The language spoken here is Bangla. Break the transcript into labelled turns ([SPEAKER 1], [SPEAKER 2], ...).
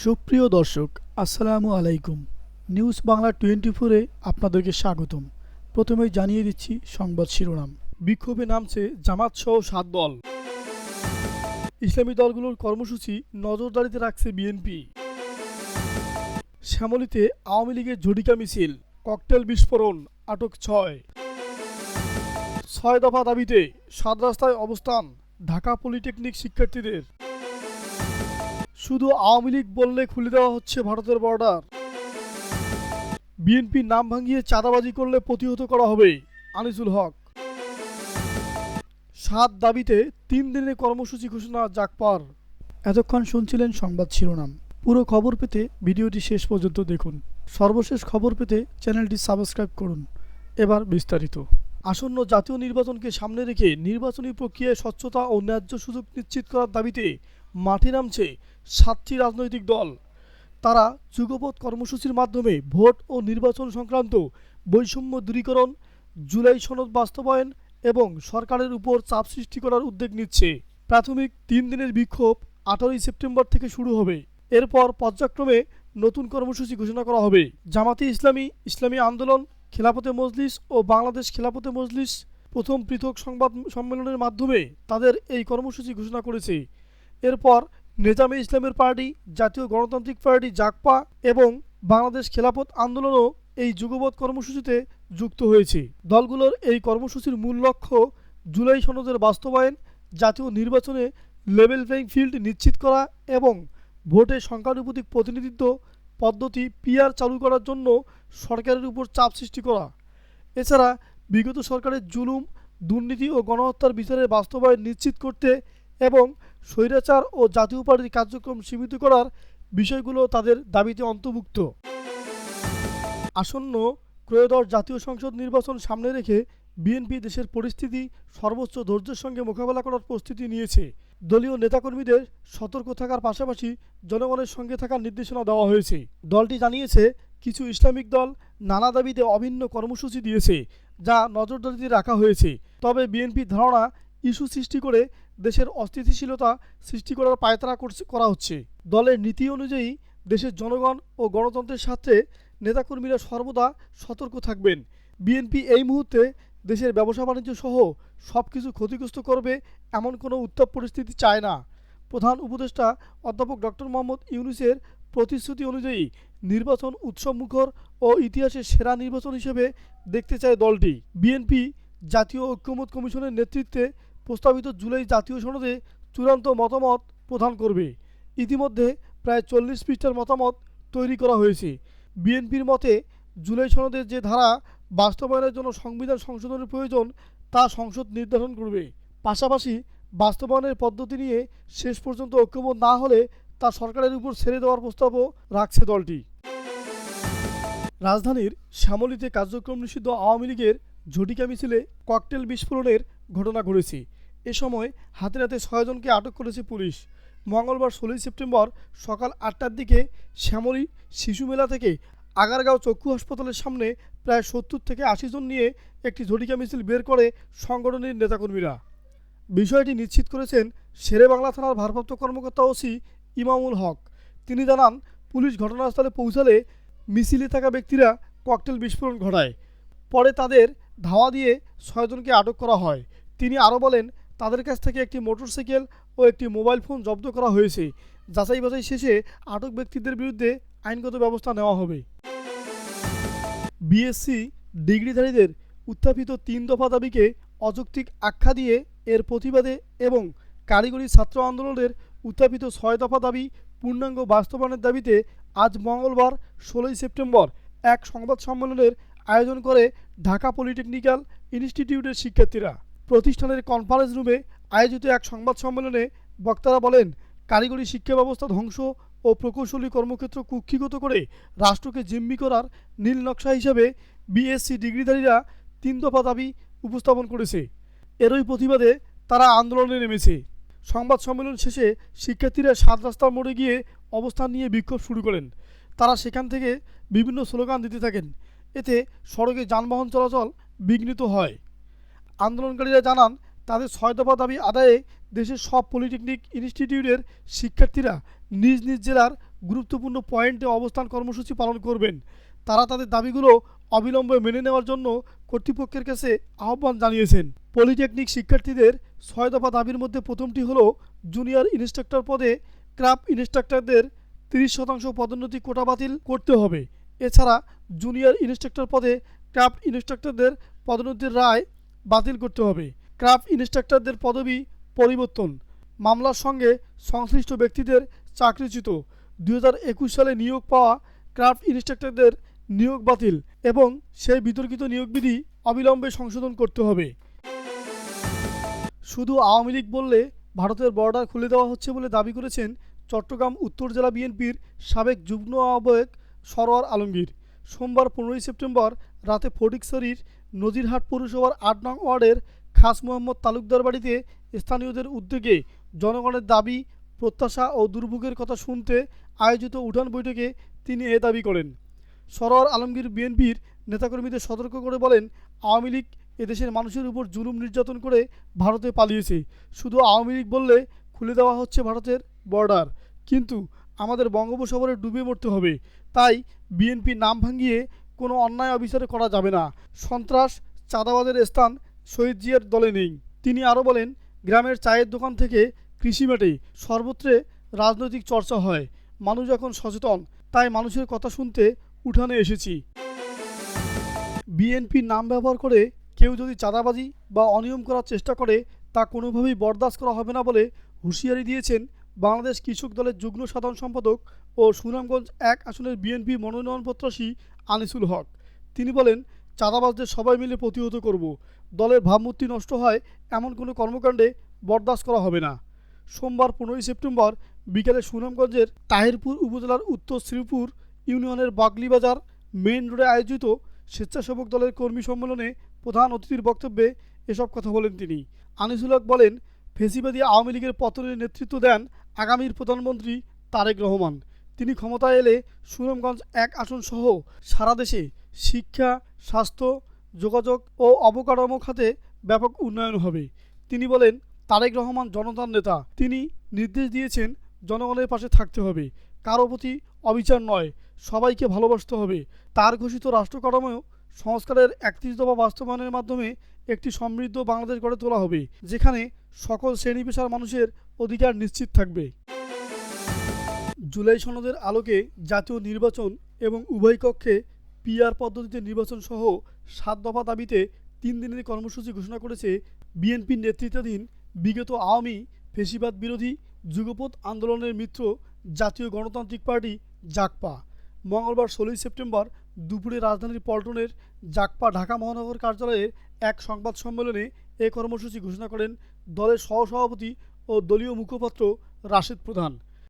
[SPEAKER 1] সুপ্রিয় দর্শক, আসসালামু আলাইকুম। নিউজ বাংলা 24-এ আপনাদেরকে স্বাগতম। প্রথমেই জানিয়ে দিচ্ছি সংবাদ শিরোনাম। বিক্ষোভে নামছে জামাত সহ 7 দল। ইসলামী দলগুলোর কর্মসূচি নজরদারিতে রাখছে বিএনপি। শ্যামলীতে আওয়ামী লীগের ঝটিকা মিছিল, ককটেল বিস্ফোরণ, আটক 6 দফা দাবিতে 7 রাস্তায় অবস্থান ঢাকা পলিটেকনিক শিক্ষার্থীদের। শুধু আওয়ামী লীগ বললে খুলে দেওয়া হচ্ছে ভারতের বর্ডার। বিএনপির নাম ভাঙিয়ে চাঁদাবাজি করলে প্রতিহত করা হবে, আনিসুল হক। 7 দাবিতে 3 দিনের কর্মসূচি ঘোষণা জাগপার। এতক্ষণ শুনছিলেন সংবাদ শিরোনাম। পুরো খবর পেতে ভিডিওটি শেষ পর্যন্ত দেখুন। সর্বশেষ খবর পেতে চ্যানেলটি সাবস্ক্রাইব করুন। এবার বিস্তারিত। আসন্ন জাতীয় নির্বাচনকে সামনে রেখে নির্বাচনী প্রক্রিয়ায় স্বচ্ছতা ও ন্যায্য সুযোগ নিশ্চিত করার দাবিতে মাঠে নামছে 7টি রাজনৈতিক দল। তারা যুগপৎ কর্মসূচির মাধ্যমে ভোট ও নির্বাচন সংক্রান্ত বৈষম্য দূরীকরণ, জুলাই সনদ বাস্তবায়ন এবং সরকারের উপর চাপ সৃষ্টি করার উদ্যোগ নিচ্ছে। প্রাথমিক 3 দিনের বিক্ষোভ 18 সেপ্টেম্বর থেকে শুরু হবে। এরপর পর্যায়ক্রমে নতুন কর্মসূচি ঘোষণা করা হবে। জামাতে ইসলামী, ইসলামী আন্দোলন, খেলাফতে মজলিস ও বাংলাদেশ খেলাফতে মজলিস প্রথম পৃথক সংবাদ সম্মেলনের মাধ্যমে তাদের এই কর্মসূচি ঘোষণা করেছে। এরপর নেজামে ইসলামের পার্টি, জাতীয় গণতান্ত্রিক পার্টি জাগপা এবং বাংলাদেশ খেলাফত আন্দোলনও এই যুগপৎ কর্মসূচিতে যুক্ত হয়েছে। দলগুলোর এই কর্মসূচির মূল লক্ষ্য জুলাই সনদের বাস্তবায়ন, জাতীয় নির্বাচনে লেভেল প্লেইং ফিল্ড নিশ্চিত করা এবং ভোটে সংখ্যানুপাতিক প্রতিনিধিত্ব পদ্ধতি পিআর চালু করার জন্য সরকারের উপর চাপ সৃষ্টি করা। এছাড়া বিগত সরকারের জুলুম, দুর্নীতি ও গণহত্যার বিচারের বাস্তবায়ন নিশ্চিত করতে এবং স্বৈরাচার ও জাতীয় পার্টির কার্যক্রম সীমিত করার বিষয়গুলো তাদের দাবিতে অন্তর্ভুক্ত। আসন্ন ত্রয়োদশ জাতীয় সংসদ নির্বাচন সামনে রেখে বিএনপি দেশের পরিস্থিতি সর্বোচ্চ ধৈর্যের সঙ্গে মোকাবেলা করার প্রস্তুতি নিয়েছে। দলীয় নেতাকর্মীদের সতর্ক থাকার পাশাপাশি জনগণের সঙ্গে থাকার নির্দেশনা দেওয়া হয়েছে। দলটি জানিয়েছে, কিছু ইসলামিক দল নানা দাবিতে অভিন্ন কর্মসূচি দিয়েছে, যা নজরদারিতে রাখা হয়েছে। তবে বিএনপির ধারণা, ইস্যু সৃষ্টি করে দেশের অস্থিতিশীলতা সৃষ্টি করার পায়তারা করা হচ্ছে। দলের নীতি অনুযায়ী দেশের জনগণ ও গণতন্ত্রের স্বার্থে নেতাকর্মীরা সর্বদা সতর্ক থাকবেন। বিএনপি এই মুহূর্তে দেশের ব্যবসা বাণিজ্য সহ সব কিছু ক্ষতিগ্রস্ত করবে এমন কোনো উত্তাপ পরিস্থিতি চায় না। প্রধান উপদেষ্টা অধ্যাপক ডক্টর মোহাম্মদ ইউনূসের প্রতিশ্রুতি অনুযায়ী নির্বাচন উৎসবমুখর ও ইতিহাসের সেরা নির্বাচন হিসেবে দেখতে চায় দলটি। বিএনপি জাতীয় ঐক্যমত্য কমিশনের নেতৃত্বে প্রস্তাবিত জুলাই জাতীয় সনদে চূড়ান্ত মতামত প্রদান করবে। ইতিমধ্যে প্রায় 40 পৃষ্ঠার মতামত তৈরি করা হয়েছে। বিএনপির মতে, জুলাই সনদের যে ধারা বাস্তবায়নের জন্য সংবিধান সংশোধনের প্রয়োজন তা সংসদ নির্ধারণ করবে। পাশাপাশি বাস্তবায়নের পদ্ধতি নিয়ে শেষ পর্যন্ত ঐক্যমত না হলে তা সরকারের উপর ছেড়ে দেওয়ার প্রস্তাবও রাখছে দলটি। রাজধানীর শ্যামলীতে কার্যক্রম নিষিদ্ধ আওয়ামী লীগের ঝটিকা মিছিলে ককটেল বিস্ফোরণের ঘটনা ঘটেছে। এ সময় হাতে নাতে 6 জনকে আটক করেছে পুলিশ। মঙ্গলবার 16 সেপ্টেম্বর সকাল 8টার দিকে শ্যামলী শিশু মেলা থেকে আগারগাঁও চক্ষু হাসপাতালের সামনে প্রায় 70 থেকে 80 জন নিয়ে একটি ঝটিকা মিছিল বের করে সংগঠনের নেতাকর্মীরা। বিষয়টি নিশ্চিত করেছেন শেরেবাংলা থানার ভারপ্রাপ্ত কর্মকর্তা ওসি ইমামুল হক। তিনি জানান, পুলিশ ঘটনাস্থলে পৌঁছালে মিছিলে থাকা ব্যক্তিরা ককটেল বিস্ফোরণ ঘটায়। পরে তাদের ধাওয়া দিয়ে 6 জনকে আটক করা হয়। তিনি আরও বলেন, তাদের কাছ থেকে একটি মোটরসাইকেল ও একটি মোবাইল ফোন জব্দ করা হয়েছে। যাচাই বাছাই শেষে আটক ব্যক্তিদের বিরুদ্ধে আইনগত ব্যবস্থা নেওয়া হবে। বিএসসি ডিগ্রিধারীদের উত্থাপিত 3 দফা দাবিকে অযৌক্তিক আখ্যা দিয়ে এর প্রতিবাদে এবং কারিগরি ছাত্র আন্দোলনের উত্থাপিত 6 দফা দাবি পূর্ণাঙ্গ বাস্তবায়নের দাবিতে আজ মঙ্গলবার 16 সেপ্টেম্বর এক সংবাদ সম্মেলনের আয়োজন করে ঢাকা পলিটেকনিক্যাল ইনস্টিটিউটের শিক্ষার্থীরা। প্রতিষ্ঠানের কনফারেন্স রুমে আয়োজিত এক সংবাদ সম্মেলনে বক্তারা বলেন, কারিগরি শিক্ষা ব্যবস্থা ধ্বংস ও প্রকৌশলী কর্মক্ষেত্র কুক্ষিগত করে রাষ্ট্রকে জিম্মি করার নীল নকশা হিসেবে বিএসসি ডিগ্রিধারীরা 3 দফা দাবি উপস্থাপন করেছে। এরই প্রতিবাদে তারা আন্দোলনে নেমেছে। সংবাদ সম্মেলন শেষে শিক্ষার্থীরা 7 রাস্তার মোড়ে গিয়ে অবস্থান নিয়ে বিক্ষোভ শুরু করেন। তারা সেখান থেকে বিভিন্ন স্লোগান দিতে থাকেন। এতে সড়কে যানবাহন চলাচল বিঘ্নিত হয়। আন্দোলনকারীরা জানান, তাদের 6 দফা দাবি আদায়ে দেশের সব পলিটেকনিক ইনস্টিটিউটের শিক্ষার্থীরা নিজ নিজ জেলার গুরুত্বপূর্ণ পয়েন্টে অবস্থান কর্মসূচি পালন করবেন। তারা তাদের দাবিগুলো অবিলম্বে মেনে নেওয়ার জন্য কর্তৃপক্ষের কাছে আহ্বান জানিয়েছেন। পলিটেকনিক শিক্ষার্থীদের 6 দফা দাবির মধ্যে প্রথমটি হলো জুনিয়র ইনস্ট্রাক্টর পদে ক্রাফট ইনস্ট্রাক্টরদের 30% পদোন্নতি কোটা বাতিল করতে হবে। এছাড়া জুনিয়র ইনস্ট্রাক্টর পদে ক্রাফট ইনস্ট্রাক্টরদের পদোন্নতির রায় বাতিল করতে হবে। ক্রাফট ইনস্ট্রাক্টরদের পদবি পরিবর্তন, মামলার সঙ্গে সংশ্লিষ্ট ব্যক্তিদের চাকরিচ্যুত, 2021 সালে নিয়োগ পাওয়া ক্রাফট ইনস্ট্রাক্টরদের নিয়োগ বাতিল এবং সেই বিতর্কিত নিয়োগ বিধি অবিলম্বে সংশোধন করতে হবে। শুধু আওয়ামী লীগ বললে ভারতের বর্ডার খুলে দেওয়া হচ্ছে বলে দাবি করেছেন চট্টগ্রাম উত্তর জেলা বিএনপির সাবেক যুগ্ম আহ্বায়ক সরোয়ার আলমগীর। সোমবার 15 সেপ্টেম্বর রাতে ফটিকছড়ির নজিরহাট পৌরসভার 8 নং ওয়ার্ডের খাস মোহাম্মদ তালুকদার বাড়িতে স্থানীয়দের উদ্যোগে জনগণের দাবি, প্রত্যাশা ও দুর্ভোগের কথা শুনতে আয়োজিত উঠান বৈঠকে তিনি এ দাবি করেন। সরোয়ার আলমগীর বিএনপির নেতাকর্মীদের সতর্ক করে বলেন, আওয়ামী লীগ এদেশের মানুষের উপর জুলুম নির্যাতন করে ভারতে পালিয়েছে। শুধু আওয়ামী লীগ বললে খুলে দেওয়া হচ্ছে ভারতের বর্ডার, কিন্তু আমাদের বঙ্গোপসাগরে ডুবে মরতে হবে। তাই বিএনপি নাম ভাঙিয়ে কোনো অন্যায় অবিচারে করা যাবে না। সন্ত্রাস, চাঁদাবাজের স্থান শহীদ জিয়ার দলে নেই। তিনি আরও বলেন, গ্রামের চায়ের দোকান থেকে কৃষি মাঠে সর্বত্রে রাজনৈতিক চর্চা হয়। মানুষ এখন সচেতন, তাই মানুষের কথা শুনতে উঠানে এসেছি। বিএনপির নাম ব্যবহার করে কেউ যদি চাঁদাবাজি বা অনিয়ম করার চেষ্টা করে তা কোনোভাবেই বরদাস্ত করা হবে না বলে হুঁশিয়ারি দিয়েছেন বাংলাদেশ কৃষক দলের যুগ্ম সাধারণ সম্পাদক ও সুনামগঞ্জ 1 আসনের বিএনপি মনোনয়ন প্রত্যাশী আনিসুল হক। তিনি বলেন, চাঁদাবাজদের সবাই মিলে প্রতিহত করব। দলের ভাবমূর্তি নষ্ট হয় এমন কোনো কর্মকাণ্ডে বরদাস্ত করা হবে না। সোমবার 15 সেপ্টেম্বর বিকেলে সুনামগঞ্জের তাহিরপুর উপজেলার উত্তর শ্রীপুর ইউনিয়নের বাগলিবাজার মেইন রোডে আয়োজিত স্বেচ্ছাসেবক দলের কর্মী সম্মেলনে প্রধান অতিথির বক্তব্যে এসব কথা বলেন তিনি। আনিসুল হক বলেন, ফেসিবাদী আওয়ামী লীগের পতনের নেতৃত্ব দেন আগামীর প্রধানমন্ত্রী তারেক রহমান। তিনি ক্ষমতায় এলে সুনামগঞ্জ 1 আসন সহ সারা দেশে শিক্ষা, স্বাস্থ্য, যোগাযোগ ও অবকাঠামো খাতে ব্যাপক উন্নয়ন হবে। তিনি বলেন, তারেক রহমান জনতার নেতা। তিনি নির্দেশ দিয়েছেন জনগণের পাশে থাকতে হবে, কারো প্রতি অবিচার নয়, সবাইকে ভালোবাসতে হবে। তার ঘোষিত রাষ্ট্র কাঠামো সংস্কারের 31 দফা বাস্তবায়নের মাধ্যমে একটি সমৃদ্ধ বাংলাদেশ গড়ে তোলা হবে, যেখানে সকল শ্রেণী পেশার মানুষের অধিকার নিশ্চিত থাকবে। জুলাই সনদের আলোকে জাতীয় নির্বাচন এবং উভয় কক্ষে পিআর পদ্ধতিতে নির্বাচন সহ 7 দফা দাবিতে 3 দিনের কর্মসূচি ঘোষণা করেছে বিএনপির নেতৃত্বাধীন বিগত আওয়ামী ফেসিবাদ বিরোধী যুগপৎ আন্দোলনের মিত্র জাতীয় গণতান্ত্রিক পার্টি জাগপা। মঙ্গলবার 16 সেপ্টেম্বর দুপুরে রাজধানীর পল্টনের জাগপা ঢাকা মহানগর কার্যালয়ে এক সংবাদ সম্মেলনে এ কর্মসূচি ঘোষণা করেন দলের সহসভাপতি ও দলীয় মুখপাত্র রাশেদ প্রধান।